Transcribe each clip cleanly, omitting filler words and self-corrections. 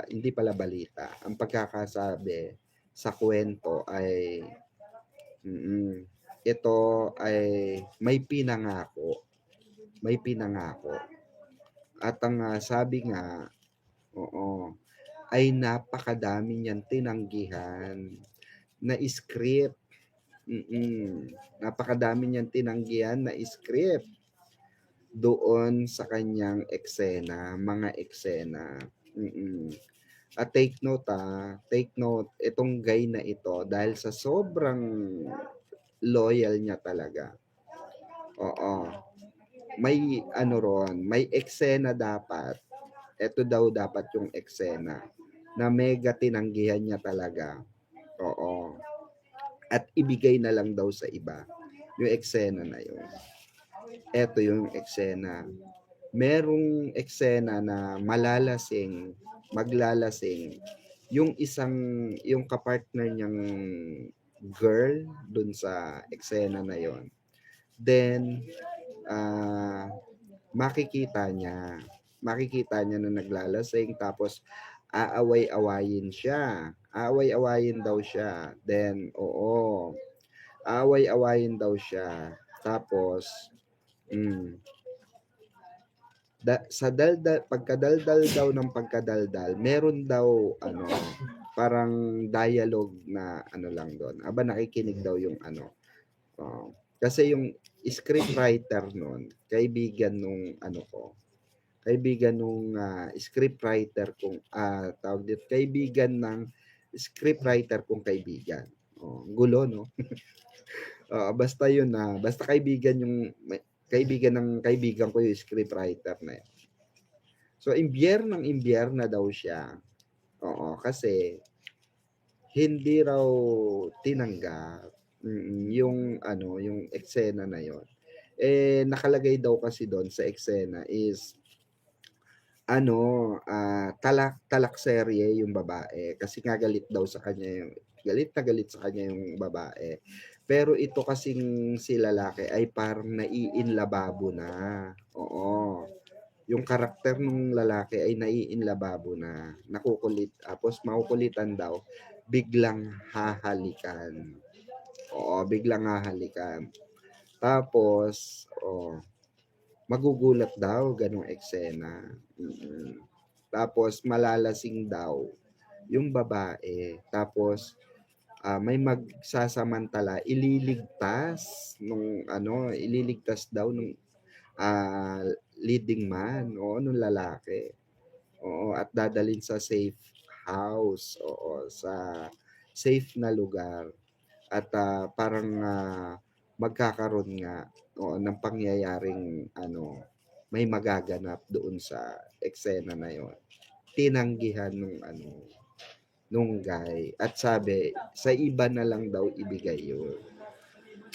hindi pala balita, ang pagkakasabi sa kwento ay mm, ito ay may pinangako. At ang sabi nga, oo, ay napakadami niyang tinanggihan na script. Napakadami niyang tinanggihan na script doon sa kanyang eksena, mga eksena. At take note, itong guy na ito, dahil sa sobrang loyal niya talaga. Oo. May ano ron, may eksena dapat. Ito daw dapat yung eksena na mega tinanggihan niya talaga. Oo. At ibigay na lang daw sa iba yung eksena na yun. Ito yung eksena. Merong eksena na maglalasing, yung kapartner niyang girl dun sa eksena na yon. Then, ah, makikita niya na naglalasing, tapos aaway-awayin daw siya. Then, oo, aaway-awayin daw siya. Tapos, mm, pagkadaldal daw ng pagkadaldal, meron daw parang dialogue na ano lang doon. Aba, nakikinig daw yung kasi yung script writer noon, kaibigan nung script writer kong tawag dito, kaibigan ng script writer kong kaibigan. Gulo, no? Basta yun basta kaibigan ng kaibigan ko yung script writer na yun. So, imbyerna daw siya. Oo, kasi hindi raw tinanggap yung eksena na yon. Nakalagay daw kasi doon sa eksena is talakserye yung babae kasi nga galit na galit sa kanya yung babae. Pero ito kasing si lalaki ay parang naiinlababo na. Oo. Yung karakter ng lalaki ay naiinlababo na. Nakukulit. Tapos makukulitan daw. Biglang hahalikan. Oo, biglang hahalikan. Tapos, magugulat daw, ganong eksena. Tapos, malalasing daw yung babae. Tapos, may magsasamantala, ililigtas daw nung ah, leading man, nung lalaki. Oo, at dadalhin sa safe house, sa safe na lugar. At parang magkakaroon nga ng pangyayaring may magaganap doon sa eksena na yon. Tinanggihan nung guy, at sabi sa iba na lang daw ibigay yun,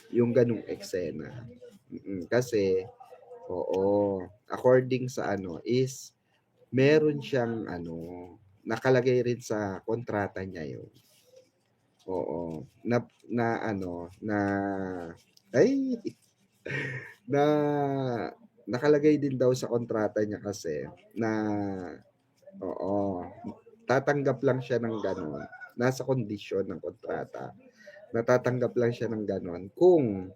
yung ganung eksena. Kasi according sa is meron siyang nakalagay rin sa kontrata niya yun. Oo, na ay na nakalagay din daw sa kontrata niya kasi na tatanggap lang siya ng gano'n. Nasa kondisyon ng kontrata. Natatanggap lang siya ng gano'n kung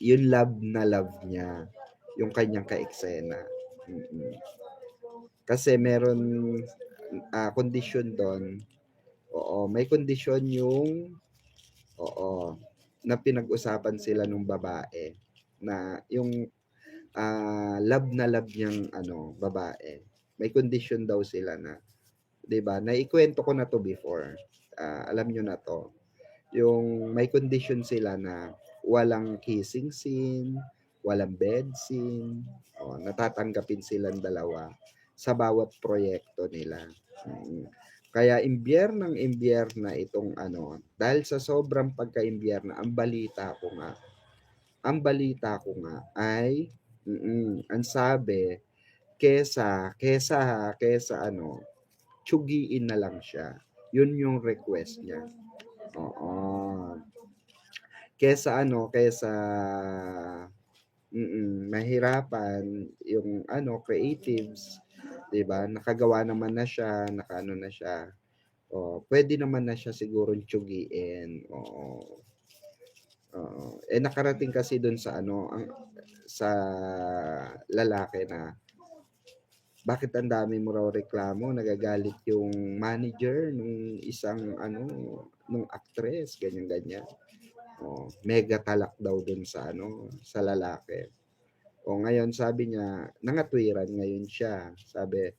yung love niya yung kanyang kaeksena. Kasi meron kondisyon doon. May kondisyon yung na pinag-usapan sila nung babae na yung love na love niyang babae. May condition daw sila na, 'di ba? Naikwento ko na to before. Alam niyo na to. Yung may condition sila na walang kissing scene, walang bed scene, natatanggapin silang dalawa sa bawat proyekto nila. Kaya imbyerna itong dahil sa sobrang pagka-imbyerna, ang balita ko nga ay, ang sabi, kesa tsugiin na lang siya. Yun yung request niya. Oo. Kesa mahirapan yung ano, creatives, 'di ba? Nakagawa naman na siya, nakaano na siya. Oh, pwede naman na siya sigurong tiyugiin, oo. Oo. Eh, nakarating kasi dun sa ano, sa lalaki na, bakit ang dami mo raw reklamo, nagagalit yung manager nung isang ano, nung actress, ganyan-ganyan. Oh, mega talak daw dun sa ano, sa lalaki. O ngayon sabi niya, nangatwiran ngayon siya. Sabi,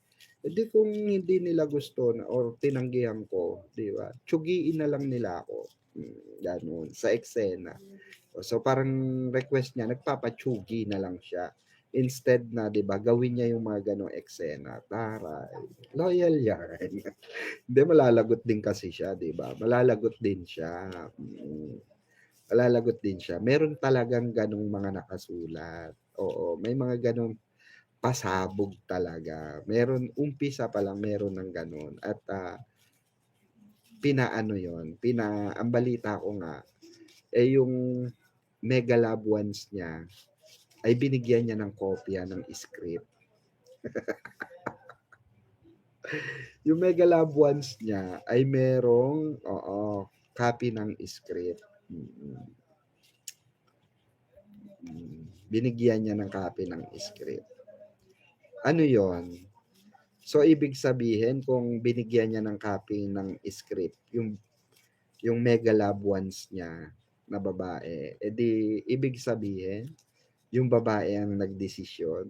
"Eh, kung hindi nila gusto na or tinanggihan ko, 'di ba? Tiyugiin na lang nila ako." Gano'n, sa eksena. So parang request niya, nagpapatiyugi na lang siya. Instead na, 'di ba, gawin niya yung mga gano'ng eksena. Taray, loyal yan. Hindi, malalagot din kasi siya, 'di ba? Malalagot din siya. Malalagot din siya. Meron talagang gano'ng mga nakasulat. Oo, may mga gano'ng pasabog talaga. Meron, umpisa pa lang meron ng gano'n at, pinaano 'yon, ang balita ko nga, eh, yung mega loved ones niya ay binigyan niya ng kopya ng script. Yung mega loved ones niya ay merong, oo, copy ng script. Mm. Binigyan niya ng copy ng script. Ano 'yon? So ibig sabihin kung binigyan niya ng copy ng script yung mega loved ones niya na babae, edi ibig sabihin yung babae ang nagdesisyon.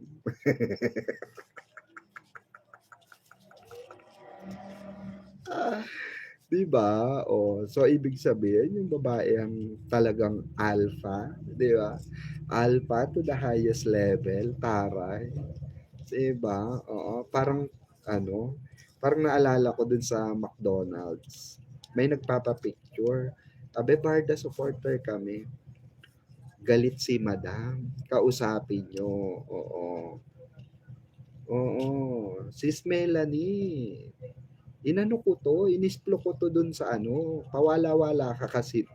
'Di ba? Oh, so ibig sabihin yung babae ang talagang alpha, 'di ba? Alpha to the highest level, taray. 'Di ba? Oo, parang ano, parang naalala ko dun sa McDonald's. May nagpapa-picture. Sabi, Barda supporter kami. Galit si Madam. Kausapin nyo. Oo. Oo. Sis Melanie. Inano ko to, inisplo ko to dun sa ano, pawala-wala ka kasi.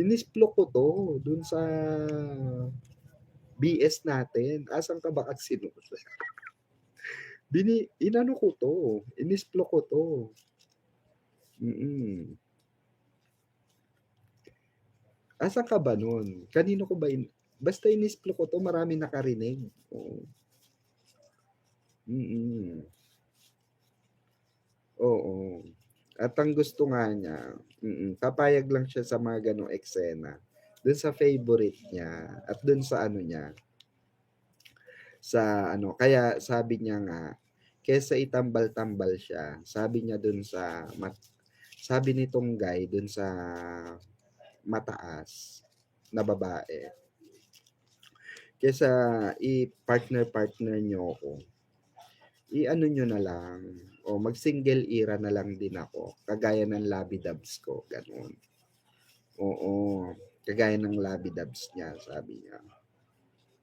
Inisplo ko to dun sa BS natin. Asan ka ba kasi nun? Inano ko to, inisplo ko to. Asan ka ba nun? Kanino ko ba basta inisplo ko to, marami nakarinig. Oo. Mm. Oo. At ang gusto nga niya, papayag lang siya sa mga ganong eksena. Dun sa favorite niya at dun sa ano niya, sa ano, kaya sabi niya nga, kesa itambal-tambal siya, sabi niya dun sa, sabi nitong guy dun sa mataas na babae, kesa i-partner-partner niyo ako, i-ano niyo na lang, o mag-single era na lang din ako, kagaya ng Labby-Dubs ko, gano'n. Oo, kagaya ng Labby-Dubs niya, sabi niya.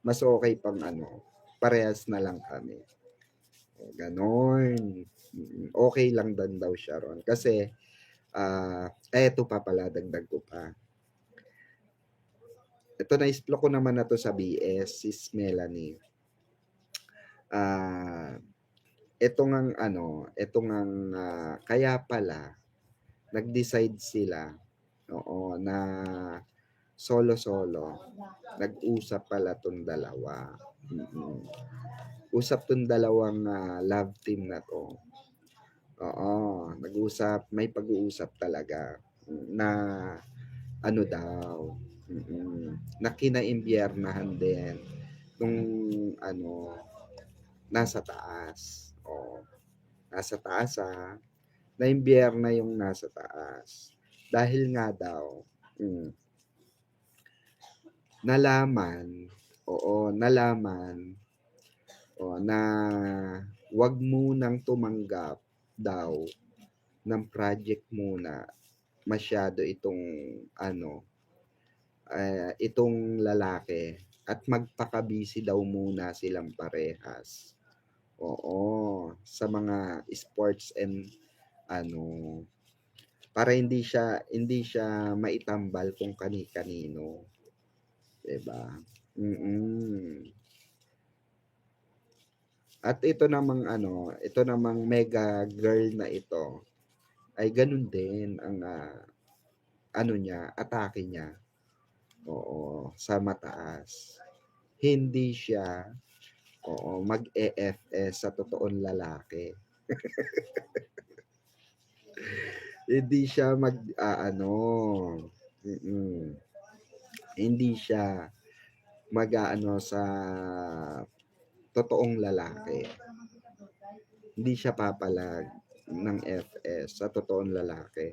Mas okay pang ano, parehas na lang kami. O, gano'n. Okay lang din daw siya ron. Kasi, eto pa pala, dagdag ko pa. Ito, na-explore ko naman na to sa BS, sis Melanie. Ito ngang ano, ito ngang kaya pala nag-decide sila, oo, na solo-solo. Nag-usap pala 'tong dalawa. Usap 'tong dalawang love team na 'to. Oo, nag-usap, may pag-uusap talaga na ano daw, na kinaimpyernahan din nung ano, nasa taas. Oo, nasa taas naimpyerna yung nasa taas. Dahil nga daw, nalaman, oo, nalaman, na wag munang tumanggap daw ng project muna. Masyado itong ano, itong lalaki at magpaka-busy daw muna silang parehas. Oo, sa mga sports and ano, para hindi siya maitambal kung kani-kanino, 'di ba? Mm. At ito namang mega girl na ito ay ganun din ang niya, atake niya. Oo, sa mataas. Hindi siya mag-EFS sa totoong lalaki. Hindi siya hindi siya sa totoong lalaki. Hindi siya papalag ng FS sa totoong lalaki.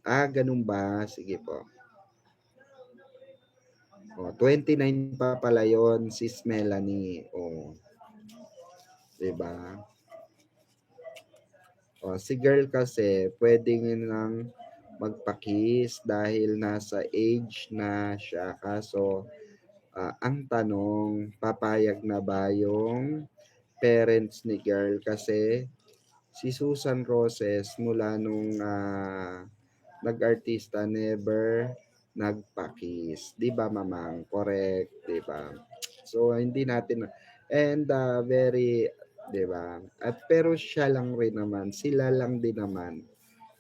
Ganun ba? Sige po. 29 pa pala yon, sis Melanie. Diba? Si girl kasi pwedeng nang magpa-kiss dahil nasa age na siya. Kaso ang tanong, papayag na ba yung parents ni girl? Kasi si Susan Roses mula nung nag-artista never nagpa-kiss. 'Di ba, mamang? Correct, 'di ba? So hindi natin very, 'di ba? At pero siya lang rin naman, sila lang din naman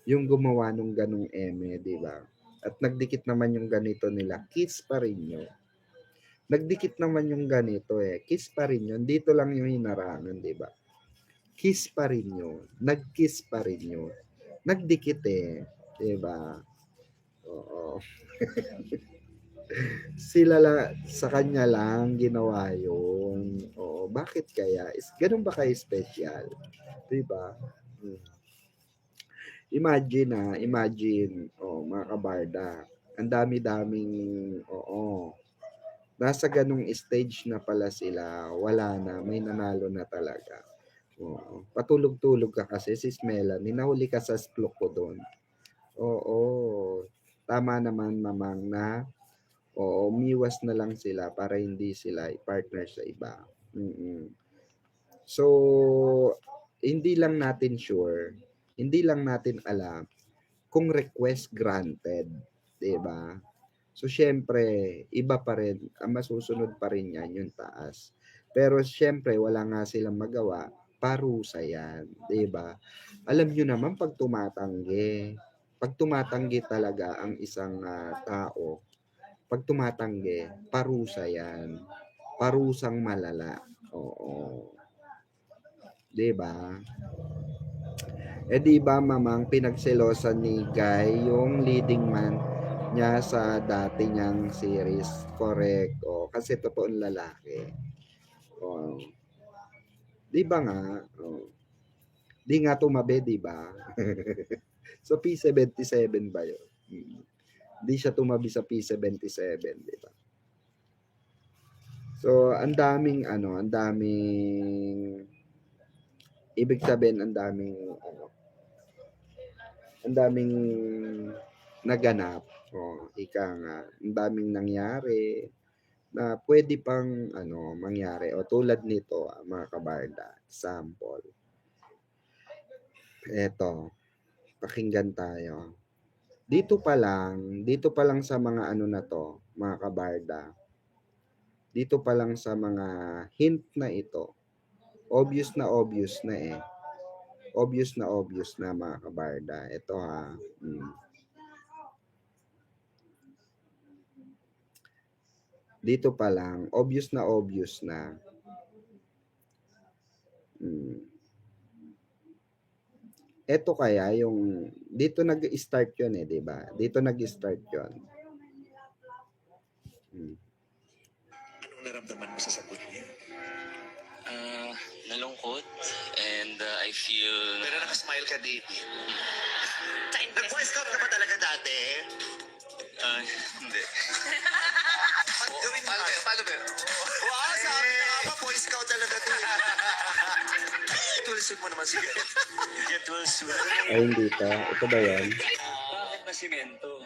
yung gumawa nung ganung eme, 'di ba? At nagdikit naman yung ganito nila, kiss pa rin yun. Nagdikit naman yung ganito kiss pa rin yun. Dito lang yung hinarangan, 'di ba? Kiss pa rin yun. Nag-kiss pa rin yun. Nagdikit 'di ba? Oo. Sila sa kanya lang ginawa yun. Oo, bakit kaya? Ganun ba kayo special? 'Di ba? Imagine, mga kabarda, ang dami-daming, nasa ganung stage na pala sila, wala na, may nanalo na talaga. Oo. Patulog-tulog ka kasi, sis Melanie, nahuli ka sa splok ko doon. Oo. Tama naman, mamang, na umiwas na lang sila para hindi sila i-partner sa iba. So, hindi lang natin sure, hindi lang natin alam kung request granted, 'di ba? So, syempre, iba pa rin, ang masusunod pa rin yan, yung taas. Pero, syempre, wala nga silang magawa, parusa yan, 'di ba? Alam nyo naman, pag tumatanggi talaga ang isang tao, pag tumatanggi, parusa yan. Parusang malala. Oo. 'Di ba? Di ba, mamang, pinagselosan ni Guy yung leading man niya sa dati niyang series. Correct. Kasi totoong lalaki. Oh. 'Di ba nga? Di nga tumabi, 'di ba? So P77 ba 'yun? Di siya tumabi sa P77, 'di ba? So, ang daming ibig sabihin, ang daming naganap. Ika nga, ang daming nangyari na pwede pang mangyari. Tulad nito, mga kabarda, sample. Eto, pakinggan tayo. Dito pa lang sa mga na to, mga kabarda, dito pa lang sa mga hint na ito, obvious na obvious na, mga kabarda. Ito dito pa lang, obvious na. Ito kaya yung, dito nag-start yun 'di ba? Dito nag-start yun. Anong naramdaman mo sa sagot niya? Nalungkot and I feel... Pero nakasmile ka, David. Nag-boy scout ka ba talaga dati? Hindi. Gawin mo. Paano ba? Wow, sabi na nga ba, boy scout talaga to. Tulsin mo naman si Gert. Get well soon. Ay, hindi pa. Ito ba yan? Bakit nasimento?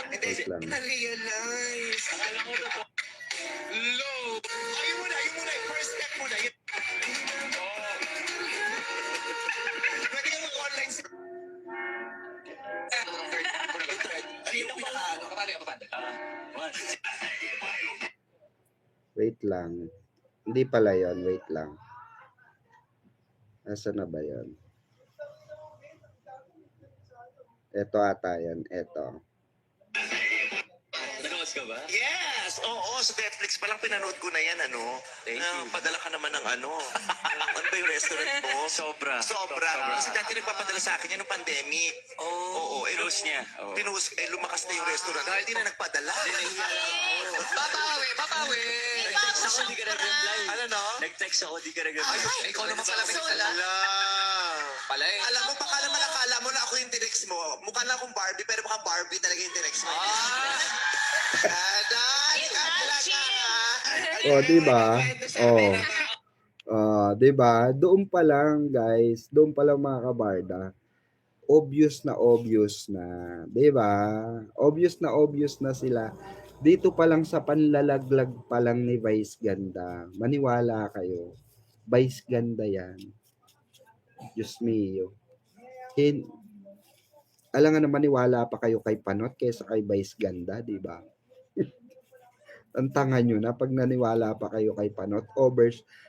Hindi, Wait lang. na-realize. Akala ko to. Low. Ayun muna. First step muna. Pwede ka mag-online. Kapag Wait lang. Hindi pala yon, wait lang. Nasaan na ba yon? Ito ata yan, ito. Nanood ka ba? Yes! Oo, sa Netflix pa lang pinanood ko na yan, ano? Thank you. Padala ka naman ng ano. Ano ba yung restaurant mo? Sobra. Sobra. Kasi dati nagpapadala sa akin yan nung pandemic. Oo, Close niya. Oo. Lumakas na yung restaurant. Dahil di na nagpadala. Babawi, babawi. Nag-text ako, di ka nag-reply. Ano no? Nag-text ako, di ka nag-reply. Ay, ikaw naman pala may nagdala. Ala. Pala eh. Alam mo, baka naman akala mo na ako yung tinext mo. Mukha lang akong Barbie, pero baka Barbie talaga yung tinext mo. Oh, di ba? Oh. 'Di ba? Doon pa lang, guys. Doon pa lang mga kabarda. Obvious na, 'di ba? Obvious na sila. Dito pa lang sa panlalaglag pa lang ni Vice Ganda. Maniwala kayo. Vice Ganda 'yan. Diyos mio. Alangan na maniwala pa kayo kay Panot kaysa kay Vice Ganda, 'di ba? Ang tanga nyo na pag naniwala pa kayo kay Panot.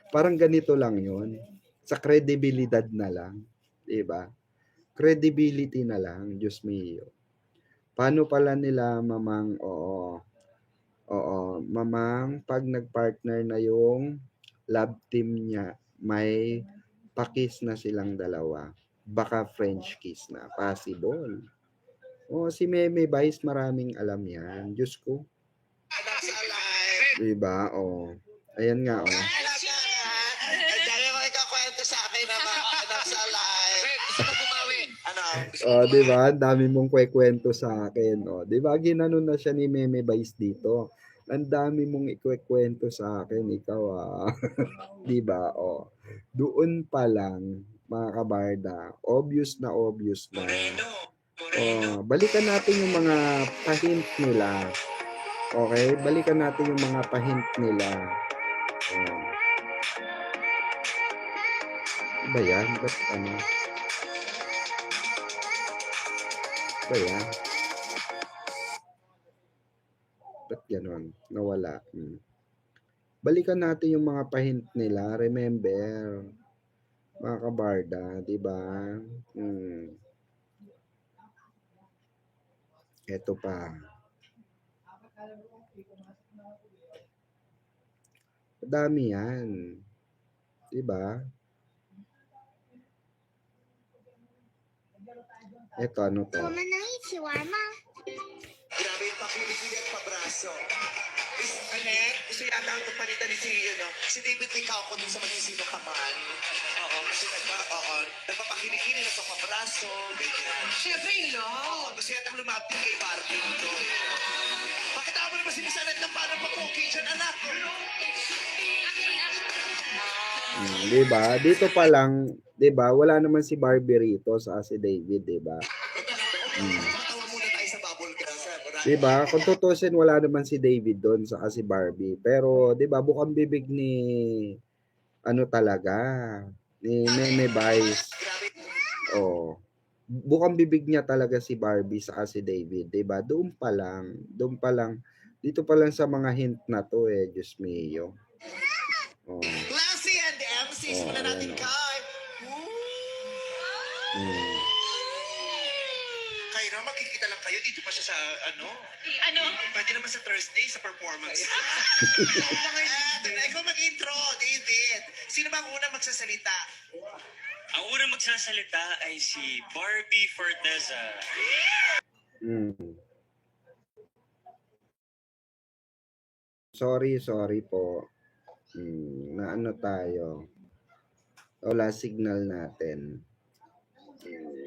Parang ganito lang yun. Sa credibilidad na lang. Diba? Credibility na lang. Diyos mio. Paano pala nila mamang, mamang pag nagpartner na yung love team niya, may pakis na silang dalawa. Baka French kiss na. Possible. Si Meme Vice, maraming alam yan. Diyos ko. Diba? Ayan nga, Dahil ko ikakwento sa akin na mga anak sa live. Gusto mo bumawi? Ano? Diba? Ang dami mong kwekwento sa akin. Diba? Ginanon na siya ni Meme Vice dito. Ang dami mong ikwekwento sa akin. Ikaw, diba? Doon pa lang, mga kabarda, obvious na. Balikan natin yung mga pahint nila. Okay? Balikan natin yung mga pahint nila. Ba yan? Ba't ano? Ba yan? Ba't ganon? Nawala. Balikan natin yung mga pahint nila. Remember, mga kabarda, di ba? Ito pa. Dami yan. Di ba? Ito, ano to? 我们能一起玩吗？ Grabe yung pakilig at pabraso. Anek, gusto yata ang palitan ni si David Licao dun sa Manisino Kaman. Kasi nagpapakilig na sa pabraso, ganyan. Siyempre, ilaw. Gusto yata lumapit kay Barbie dito. Bakit ako naman sinisanad ng parang papoki dyan, anak? Di ba? Dito pa lang, di ba? Wala naman si Barbie rito sa si David, di ba? Matawa muna tayo sa bubble grass. Di ba? Kung tutusin, wala naman si David doon sa si Barbie. Pero, di ba, bukang bibig ni ano talaga, ni Meme Vice. Bukang bibig niya talaga si Barbie sa si David, 'di ba? Doon pa lang. Dito pa lang sa mga hint na to Diyos mio. Lassie and MC, simulan natin kay. Kyra, makikita lang kayo. Dito pa siya sa ano? Pwede naman sa Thursday, sa performance. Ikaw mag-intro, David. Sino ba ang unang magsasalita? Ang unang magsasalita ay si Barbie Forteza. Sorry po. Na ano tayo? Wala signal natin.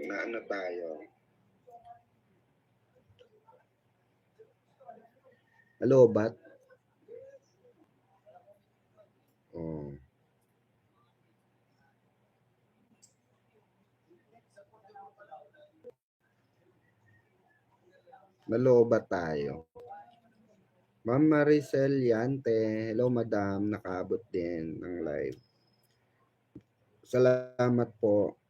Na ano tayo? Hello, bat? Naloba tayo. Ma'am Maricel Yante. Hello, madam. Nakaabot din ng live. Salamat po.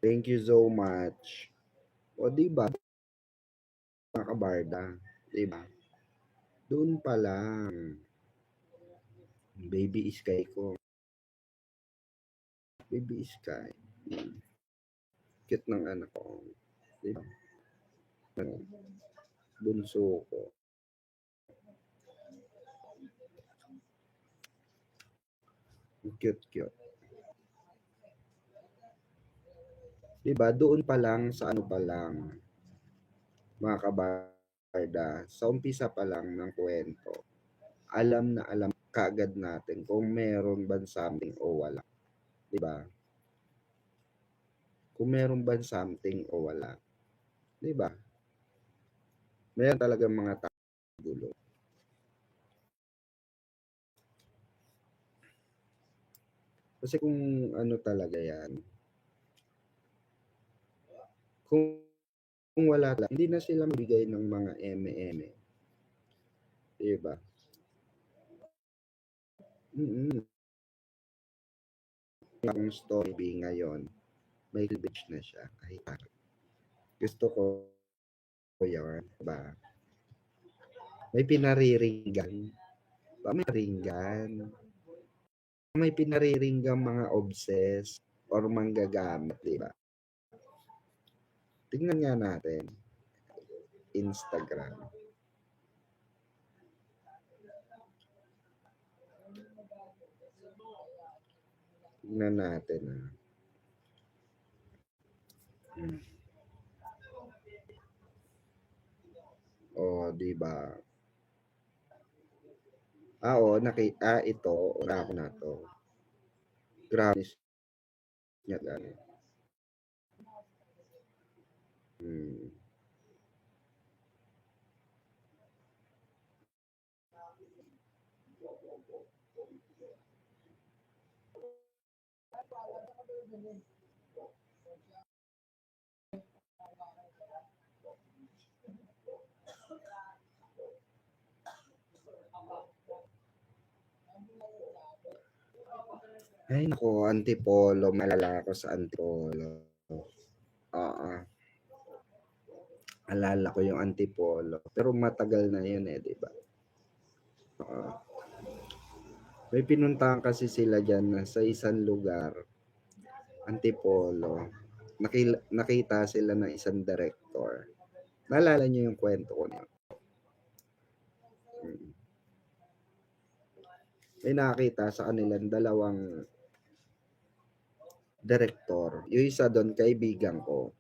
Thank you so much. Diba? Mga kabarda. Diba? Doon pa lang. Baby Sky ko. Baby Sky. Cute ng anak ko. Diba? Ano, bunso ko. Cute. Diba? Doon pa lang sa ano pa lang, mga kabarda, sa umpisa pa lang ng kwento, alam na alam kaagad natin kung meron ba something o wala. Diba? Kung meron ba something o wala. Diba? Meron talagang mga gulo. Kasi kung ano talaga yan, kung wala lang, hindi na sila mabigay ng mga eme-eme. Diba? Ang story B ngayon, may beach na siya. Ay, gusto ko yan. Diba? May pinariringgan. May ringgan. May pinariringgan mga obses or manggagamit, diba? Tingnan nga natin. Instagram. Tingnan natin. O, diba? Ito. Una ko na to. Grabe niya gano'n. Ay, naku, Antipolo. Malala ako sa Antipolo. Oo. Alala ko yung Antipolo. Pero matagal na yun di ba? Oo. May pinuntahan kasi sila dyan sa isang lugar, Antipolo. Nakita sila ng isang director. Naalala niyo yung kwento ko niya? May nakita sa kanilang dalawang director. Yung isa doon, kaibigan ko.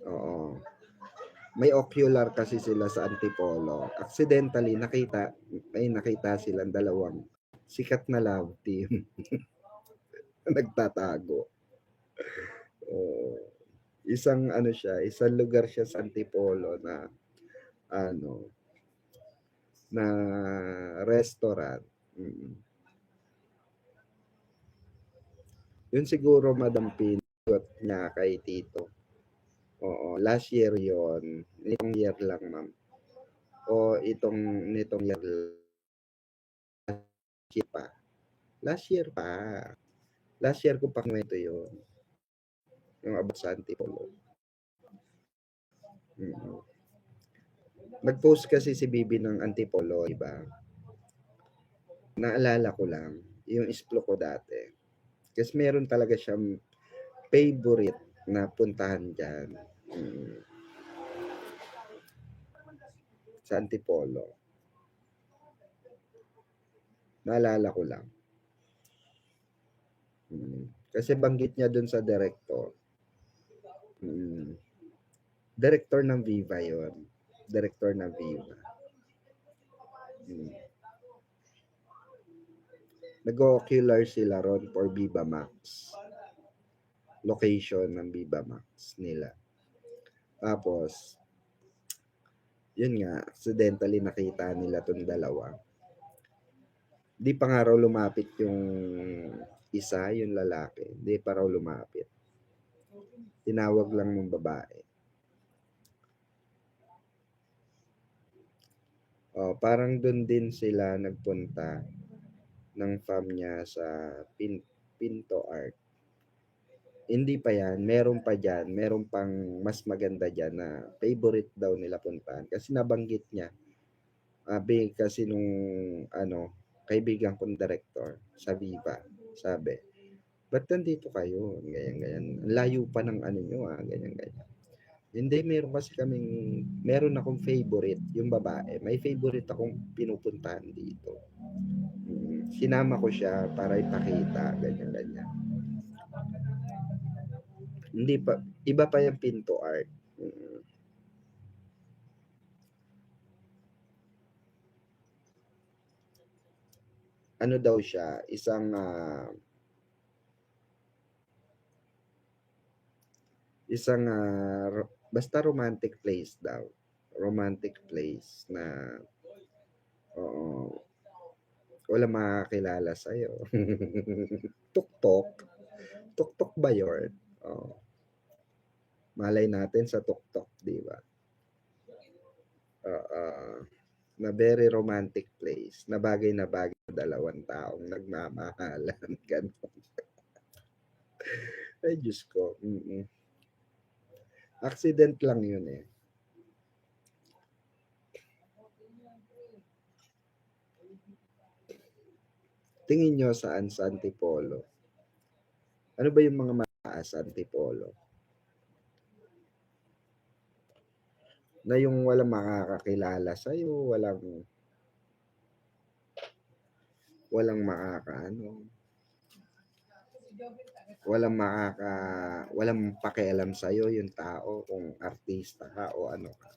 Oo. May ocular kasi sila sa Antipolo. Accidentally, nakita silang dalawang sikat na love team. Nagtatago. Isang lugar siya sa Antipolo na restaurant. Yun siguro Madam Pinot niya kay Tito. Oo, last year yon. Nitong year lang, ma'am. Nitong year pa. Last year pa. Last year ko pa kwento yun. Yung about sa Antipolo. Nag-post kasi si Bibi ng Antipolo, diba? Naalala ko lang, yung isplo ko dati. Kasi meron talaga siyang favorite na puntahan dyan. Sa Antipolo. Naalala ko lang. Kasi banggit niya dun sa director. Director ng Viva yon. Director ng Viva. Nag-ocular sila ron for Viva Max. Location ng Viva Max nila. Tapos, yun nga, accidentally nakita nila tong dalawa. Di pa nga raw lumapit yung isa, yung lalaki. Di pa raw lumapit. Tinawag lang ng babae. Parang doon din sila nagpunta ng fam niya sa Pinto Art. Hindi pa yan, meron pa dyan, meron pang mas maganda dyan na favorite daw nila puntahan. Kasi nabanggit niya Sabi kasi nung ano, kaibigan kong direktor sa Viva, sabi, "Ba't nandito kayo?" Ganyan, ganyan. "Ang layo pa ng ano niyo, ganyan, ganyan." Hindi, meron akong favorite, yung babae. May favorite akong pinupuntahan dito. Sinama ko siya para ipakita, ganyan, ganyan. Hindi pa, iba pa yung Pinto Art. Ano daw siya, basta romantic place daw. Romantic place na, oo, wala makakilala sa'yo. Tuktok. Tuktok ba yun? Oo. Malay natin sa tuktok, di ba? Oo. Na very romantic place. Na bagay sa dalawang taong nagmamahalan. Ganun. Ay, Diyos ko. Accident lang yun eh. Tingin nyo saan sa Antipolo? Ano ba yung mga mataas sa Antipolo? Na yung walang makakakilala sa'yo, walang makakaano, walang pakialam sa'yo yung tao kung artista ka o ano ka.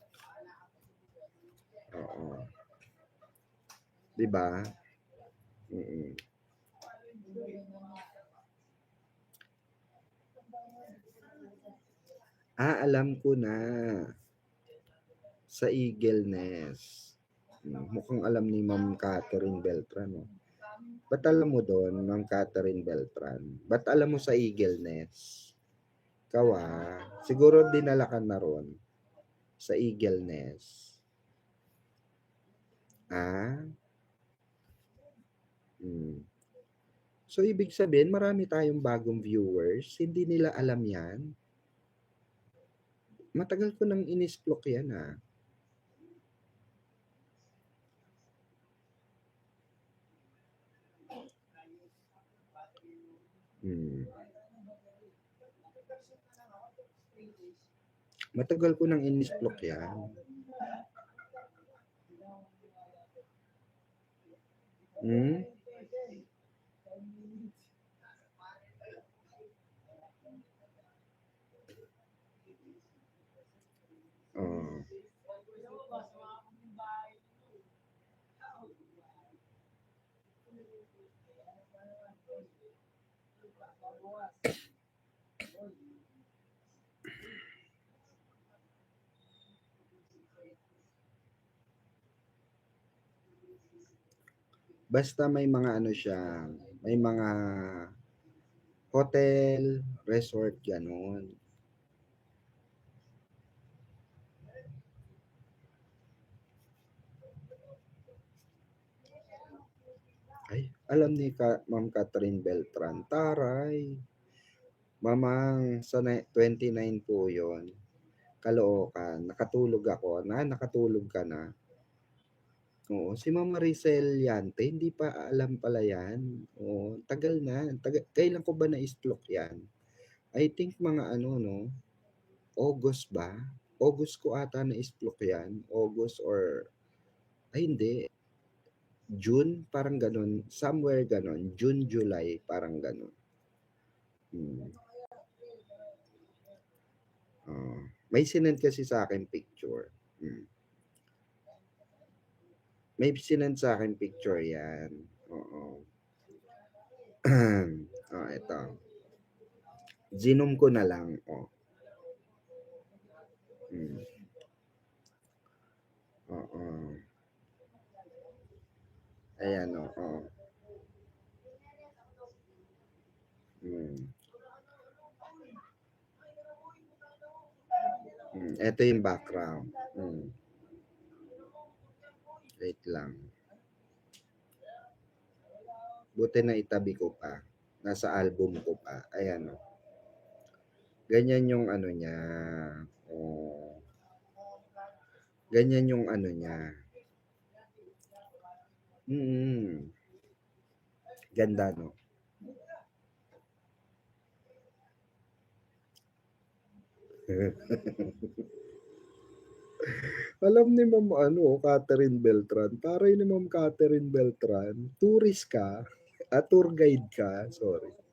Oo. 'Di ba? Alam ko na. Sa Eagle Nest. Mukhang alam ni Ma'am Catherine Beltran. No? Ba't alam mo doon, Ma'am Catherine Beltran? Ba't alam mo sa Eagle Nest? Ikaw siguro dinala ka na ron sa Eagle Nest. So, ibig sabihin, marami tayong bagong viewers. Hindi nila alam yan. Matagal ko nang inisplok yan, Matagal ko nang inisplok yan. Oh. Basta may mga ano siya, may mga hotel, resort, ganun. Ay, alam ni Ma'am Catherine Beltran, taray. Mamang sa 29 po yun. Caloocan, nakatulog ako. Nakatulog ka na. Oo, si Ma'am Maricel Yante, hindi pa alam pala yan. Oo, tagal na. Kailan ko ba na-stroke yan? I think mga August ba? August ko ata na-stroke yan. August or, ay hindi. June, parang ganun. Somewhere ganun. June, July, parang ganun. May sinend kasi sa akin picture. May sinend sa akin picture yan. Oo. Ito. Zinom ko na lang. Oo. Ayan, Ito yung background. Wait lang. Buti na itabi ko pa. Nasa album ko pa. Ayan, Ganyan yung ano niya. Ganyan yung ano niya. Mm. Ganda, no? Alam ni Ma'am Catherine Beltran, taray ni Ma'am Catherine Beltran, tourist ka, tour guide ka, sorry.